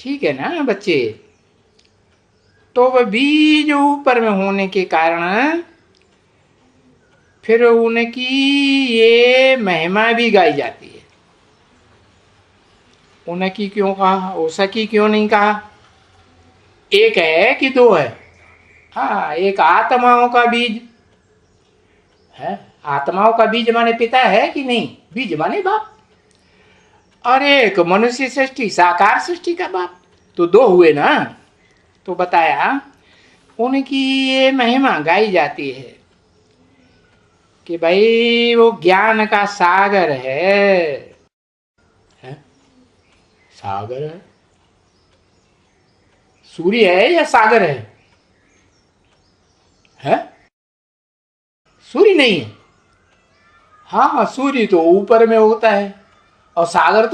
ठीक है ना बच्चे। तो वह बीज ऊपर में होने के कारण फिर उनकी ये महिमा भी गाई जाती है। उनकी क्यों कहा, उसकी क्यों नहीं कहा? एक है कि दो है? हाँ, एक आत्माओं का बीज है। आत्माओं का बीज माने पिता है कि नहीं? बीज माने बाप। और एक मनुष्य सृष्टि, साकार सृष्टि का बाप। तो दो हुए ना। तो बताया उनकी ये महिमा गाई जाती है कि भाई वो ज्ञान का सागर है? सागर है? सूर्य है या सागर है? सूर्य नहीं है। हाँ, सूर्य तो ऊपर में होता है और सागर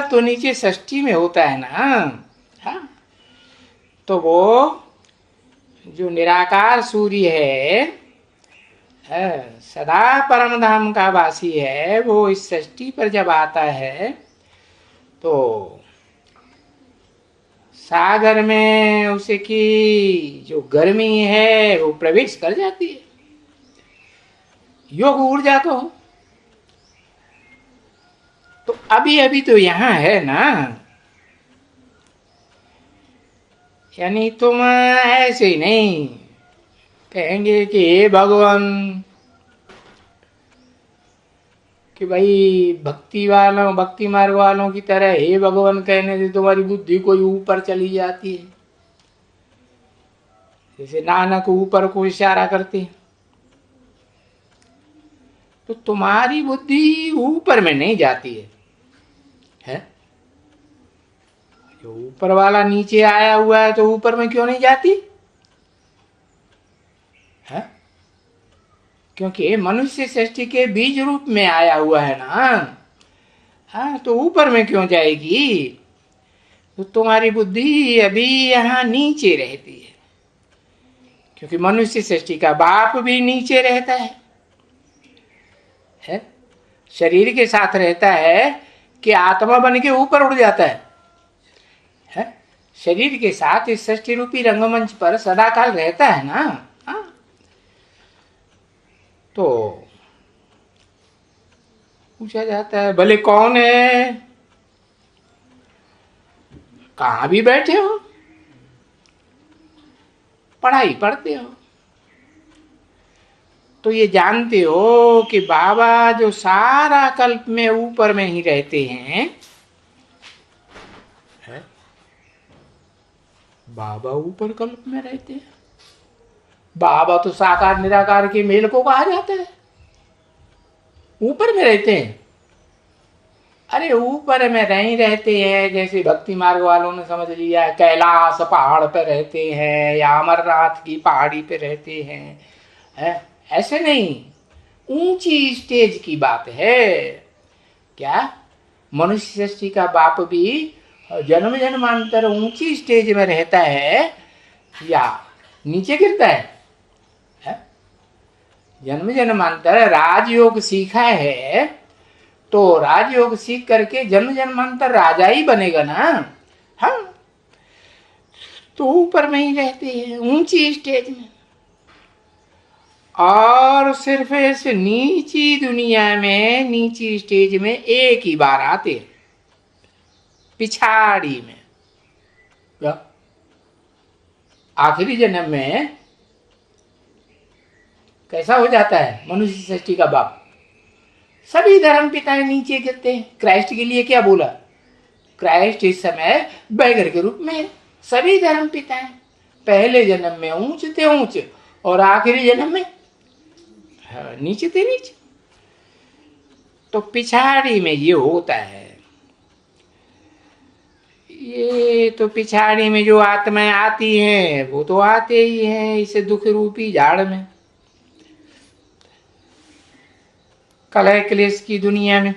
तो नीचे षष्ठी में होता है ना। हाँ, तो वो जो निराकार सूर्य है, सदा परम धाम का वासी है, वो इस षष्ठी पर जब आता है तो सागर में उसकी जो गर्मी है वो प्रवेश कर जाती है। योग ऊर्जा तो अभी अभी तो यहाँ है ना। यानी तुम ऐसे ही नहीं कहेंगे कि हे भगवान, कि भाई भक्ति मार्ग वालों की तरह हे भगवान कहने से तुम्हारी बुद्धि कोई ऊपर चली जाती है। जैसे नानक ऊपर को इशारा करते हैं। तो तुम्हारी बुद्धि ऊपर में नहीं जाती है? जो ऊपर वाला नीचे आया हुआ है तो ऊपर में क्यों नहीं जाती है? क्योंकि मनुष्य सृष्टि के बीज रूप में आया हुआ है ना। हाँ, तो ऊपर में क्यों जाएगी? तो तुम्हारी बुद्धि अभी यहाँ नीचे रहती है, क्योंकि मनुष्य सृष्टि का बाप भी नीचे रहता है? शरीर के साथ रहता है कि आत्मा बन के ऊपर उड़ जाता है? शरीर के साथ इस सृष्टि रूपी रंगमंच पर सदाकाल रहता है ना। हाँ, तो पूछा जाता है भले कौन है, कहाँ भी बैठे हो, पढ़ाई पढ़ते हो, तो ये जानते हो कि बाबा जो सारा कल्प में ऊपर में ही रहते हैं, है? बाबा ऊपर कल्प में रहते हैं। बाबा तो साकार निराकार के मेल को कहा जाता है, ऊपर में रहते हैं। अरे ऊपर में नहीं रहते हैं, जैसे भक्ति मार्ग वालों ने समझ लिया कैलाश पहाड़ पे रहते हैं या अमरनाथ की पहाड़ी पे रहते हैं। ऐसे नहीं, ऊंची स्टेज की बात है। क्या मनुष्य सृष्टि का बाप भी जन्म जन्मांतर ऊंची स्टेज में रहता है या नीचे गिरता है? जन्म जन्मांतर राजयोग सीखा है तो राजयोग सीख करके जन्म जन्मांतर राजा ही बनेगा ना। हाँ, तो ऊपर में ही रहते हैं ऊंची स्टेज में। और सिर्फ इस नीची दुनिया में, नीची स्टेज में एक ही बार आते हैं, पिछाड़ी में। क्या आखिरी जन्म में कैसा हो जाता है मनुष्य सृष्टि का बाप? सभी धर्म पिताएं नीचे गिरते हैं। क्राइस्ट के लिए क्या बोला? क्राइस्ट इस समय बैगर के रूप में। सभी धर्म पिताएं पहले जन्म में ऊंच थे ऊंच और आखिरी जन्म में नीचे थे नीचे। तो पिछाड़ी में ये होता है। ये तो पिछाड़ी में जो आत्माएं आती हैं वो तो आते ही हैं इस दुख रूपी झाड़ में, कलह क्लेश की दुनिया में।